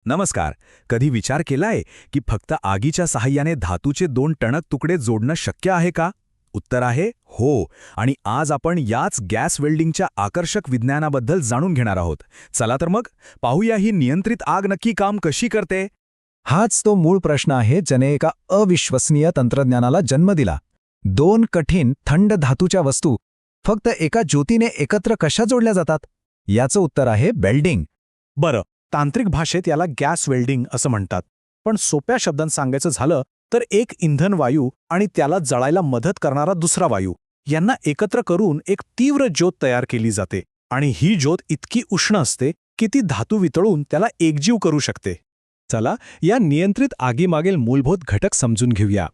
नमस्कार. कधी विचार केलाय की फक्त आगीच्या साहाय्याने धातूचे दोन टणक तुकडे जोडणं शक्य आहे का? उत्तर आहे हो. आणि आज आपण याच गॅस वेल्डिंगच्या आकर्षक विज्ञानाबद्दल जाणून घेणार आहोत. चला तर मग पाहूया ही नियंत्रित आग नक्की काम कशी करते. हाच तो मूळ प्रश्न आहे ज्याने एका अविश्वसनीय तंत्रज्ञानाला जन्म दिला. दोन कठीण थंड धातूच्या वस्तू फक्त एका ज्योतीने एकत्र कशा जोडल्या जातात? याचं उत्तर आहे वेल्डिंग. बरं, तांत्रिक भाषेत याला गॅस वेल्डिंग असं म्हणतात. पण सोप्या शब्दांत सांगायचं झालं तर एक इंधन वायू आणि त्याला जळायला मदत करणारा दुसरा वायू यांना एकत्र करून एक तीव्र ज्योत तयार केली जाते. आणि ही ज्योत इतकी उष्ण असते की ती धातू वितळून त्याला एकजीव करू शकते. चला या नियंत्रित आगीमागील मूलभूत घटक समजून घेऊया.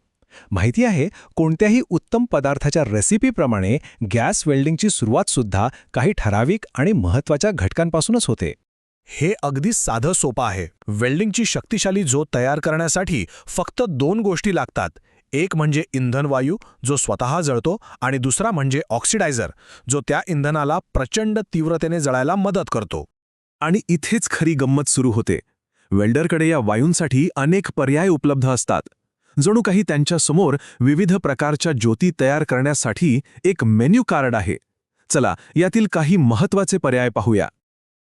माहिती आहे, कोणत्याही उत्तम पदार्थाच्या रेसिपीप्रमाणे गॅस वेल्डिंगची सुरुवातसुद्धा काही ठराविक आणि महत्त्वाच्या घटकांपासूनच होते. हे अगदी साधं सोपं आहे. वेल्डिंगची शक्तिशाली ज्योत तयार करण्यासाठी फक्त दोन गोष्टी लागतात. एक म्हणजे इंधन वायू जो स्वतः जळतो आणि दुसरा म्हणजे ऑक्सिडायझर जो त्या इंधनाला प्रचंड तीव्रतेने जळायला मदत करतो. आणि इथेच खरी गंमत सुरू होते. वेल्डरकडे या वायूंसाठी अनेक पर्याय उपलब्ध असतात. जणू काही त्यांच्यासमोर विविध प्रकारच्या ज्योती तयार करण्यासाठी एक मेन्यू कार्ड आहे. चला यातील काही महत्त्वाचे पर्याय पाहूया.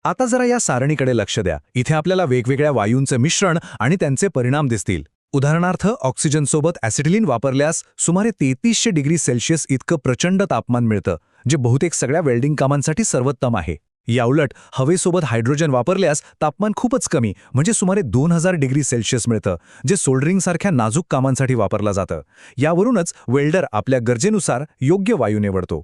आता जरा या सारणीकडे लक्ष द्या. इथे आपल्याला वेगवेगळ्या वायूंचे मिश्रण आणि त्यांचे परिणाम दिसतील. उदाहरणार्थ, ऑक्सिजनसोबत ॲसिटिलीन वापरल्यास सुमारे 3300 डिग्री सेल्सिअस इतकं प्रचंड तापमान मिळतं, जे बहुतेक सगळ्या वेल्डिंग कामांसाठी सर्वोत्तम आहे. याउलट हवेसोबत हायड्रोजन वापरल्यास तापमान खूपच कमी, म्हणजे सुमारे 2000 डिग्री सेल्सिअस मिळतं, जे सोल्डरिंगसारख्या नाजूक कामांसाठी वापरलं जातं. यावरूनच वेल्डर आपल्या गरजेनुसार योग्य वायू निवडतो.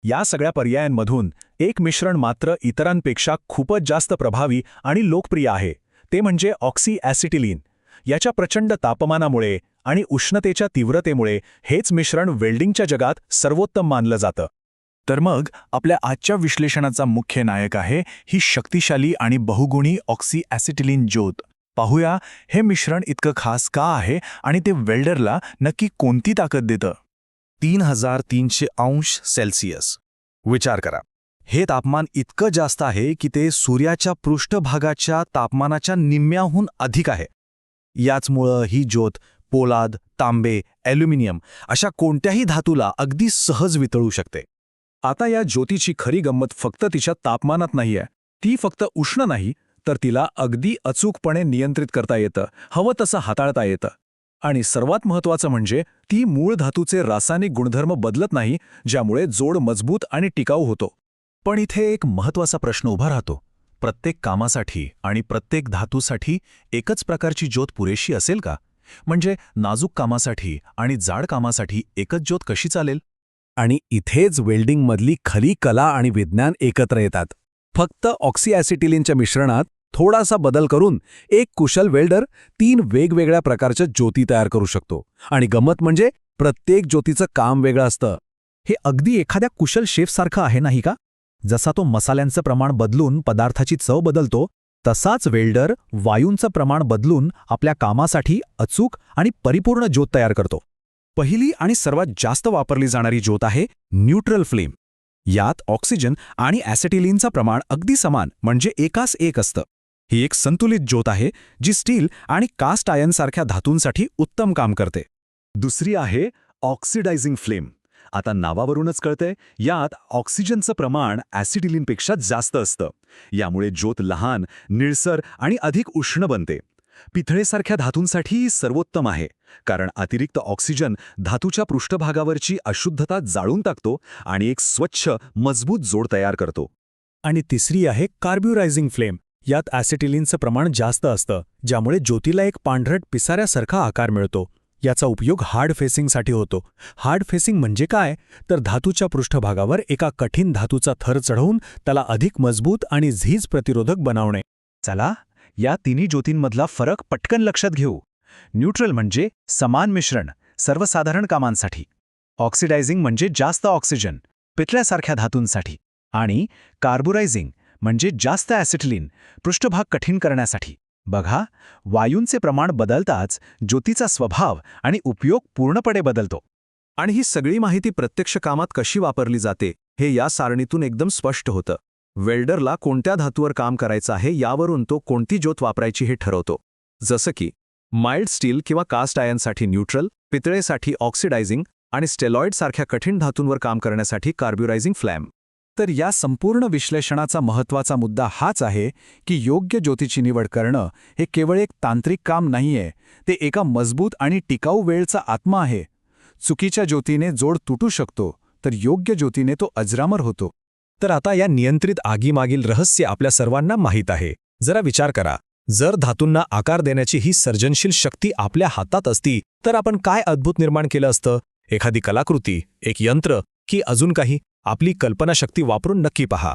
या सगळ्या पर्यायांमधून एक मिश्रण मात्र इतरांपेक्षा खूपच जास्त प्रभावी आणि लोकप्रिय आहे. ते म्हणजे ऑक्सी ॲसिटिलीन. याच्या प्रचंड तापमानामुळे आणि उष्णतेच्या तीव्रतेमुळे हेच मिश्रण वेल्डिंगच्या जगात सर्वोत्तम मानलं जातं. तर मग आपल्या आजच्या विश्लेषणाचा मुख्य नायक आहे ही शक्तिशाली आणि बहुगुणी ऑक्सी ॲसिटिलीन ज्योत. पाहूया हे मिश्रण इतकं खास का आहे आणि ते वेल्डरला नक्की कोणती ताकद देतं. 3300 अंश सेल्सिअस. विचार करा, हे तापमान इतकं जास्त आहे की ते सूर्याच्या पृष्ठभागाच्या तापमानाच्या निम्म्याहून अधिक आहे. याचमुळं ही ज्योत पोलाद, तांबे, ॲल्युमिनियम अशा कोणत्याही धातूला अगदी सहज वितळू शकते. आता या ज्योतीची खरी गंमत फक्त तिच्या तापमानात नाहीये. ती फक्त उष्ण नाही, तर तिला अगदी अचूकपणे नियंत्रित करता येतं, हवं तसं हाताळता येतं. आणि सर्वात महत्त्वाचं म्हणजे ती मूळ धातूचे रासायनिक गुणधर्म बदलत नाही, ज्यामुळे जोड मजबूत आणि टिकाऊ होतो. पण इथे एक महत्त्वाचा प्रश्न उभा राहतो. प्रत्येक कामासाठी आणि प्रत्येक धातूसाठी एकच प्रकारची ज्योत पुरेशी असेल का? म्हणजे नाजूक कामासाठी आणि जाड कामासाठी एकच ज्योत कशी चालेल? आणि इथेच वेल्डिंगमधली खरी कला आणि विज्ञान एकत्र येतात. फक्त ऑक्सी ॲसिटिलीनच्या मिश्रणात थोडासा बदल करून एक कुशल वेल्डर 3 वेगवेगळ्या प्रकारच्या ज्योती तयार करू शकतो. आणि गंमत म्हणजे प्रत्येक ज्योतीचं काम वेगळं असतं. हे अगदी एखाद्या कुशल शेफसारखं आहे नाही का? जसा तो मसाल्यांचं प्रमाण बदलून पदार्थाची चव बदलतो, तसाच वेल्डर वायूंचं प्रमाण बदलून आपल्या कामासाठी अचूक आणि परिपूर्ण ज्योत तयार करतो. पहिली आणि सर्वात जास्त वापरली जाणारी ज्योत आहे न्यूट्रल फ्लेम. यात ऑक्सिजन आणि ॲसिटिलीनचं प्रमाण अगदी समान, म्हणजे एकास एक असतं. ही एक संतुलित ज्योत आहे जी स्टील आणि कास्ट आयर्नसारख्या धातूंसाठी उत्तम काम करते. दुसरी आहे ऑक्सिडायझिंग फ्लेम. आता नावावरूनच कळतंय, यात ऑक्सिजनचं प्रमाण ॲसिटिलीनपेक्षा जास्त असतं. यामुळे ज्योत लहान, निळसर आणि अधिक उष्ण बनते. पितळेसारख्या धातूंसाठी सर्वोत्तम आहे, कारण अतिरिक्त ऑक्सिजन धातूच्या पृष्ठभागावरची अशुद्धता जाळून टाकतो आणि एक स्वच्छ, मजबूत जोड तयार करतो. आणि तिसरी आहे कार्ब्युरायझिंग फ्लेम. यात ॲसिटिलीनचं प्रमाण जास्त असतं, ज्यामुळे ज्योतीला एक पांढरट पिसाऱ्यासारखा आकार मिळतो. याचा उपयोग हार्ड फेसिंगसाठी होतो. हार्ड फेसिंग म्हणजे काय? तर धातूच्या पृष्ठभागावर एका कठीण धातूचा थर चढवून त्याला अधिक मजबूत आणि झीज प्रतिरोधक बनवणे. चला या तिन्ही ज्योतींमधला फरक पटकन लक्षात घेऊ. न्यूट्रल म्हणजे समान मिश्रण, सर्वसाधारण कामांसाठी. ऑक्सिडायझिंग म्हणजे जास्त ऑक्सिजन, पितळ्यासारख्या धातूंसाठी. आणि कार्ब्युरायझिंग म्हणजे जास्त ॲसिटिलीन, पृष्ठभाग कठीण करण्यासाठी. बघा, वायूंचे प्रमाण बदलताच ज्योतीचा स्वभाव आणि उपयोग पूर्णपणे बदलतो. आणि ही सगळी माहिती प्रत्यक्ष कामात कशी वापरली जाते हे या सारणीतून एकदम स्पष्ट होतं. वेल्डरला कोणत्या धातूवर काम करायचं आहे यावरून तो कोणती ज्योत वापरायची हे ठरवतो. जसं की माइल्ड स्टील किंवा कास्ट आयर्नसाठी न्यूट्रल, पितळेसाठी ऑक्सिडायझिंग आणि स्टेलॉइडसारख्या कठीण धातूंवर काम करण्यासाठी कार्ब्युरायझिंग फ्लॅम. तर या संपूर्ण विश्लेषणाचा महत्त्वाचा मुद्दा हाच आहे की योग्य ज्योतीची निवड करणं हे केवळ एक तांत्रिक काम नाहीये, ते एका मजबूत आणि टिकाऊ वेळचा आत्मा आहे. चुकीच्या ज्योतीने जोड तुटू शकतो, तर योग्य ज्योतीने तो अजरामर होतो. तर आता या नियंत्रित आगीमागील रहस्य आपल्या सर्वांना माहीत आहे. जरा विचार करा, जर धातूंना आकार देण्याची ही सर्जनशील शक्ती आपल्या हातात असती तर आपण काय अद्भुत निर्माण केलं असतं. एखादी कलाकृती, एक यंत्र की अजून काही? आपली कल्पनाशक्ती वापरून नक्की पहा.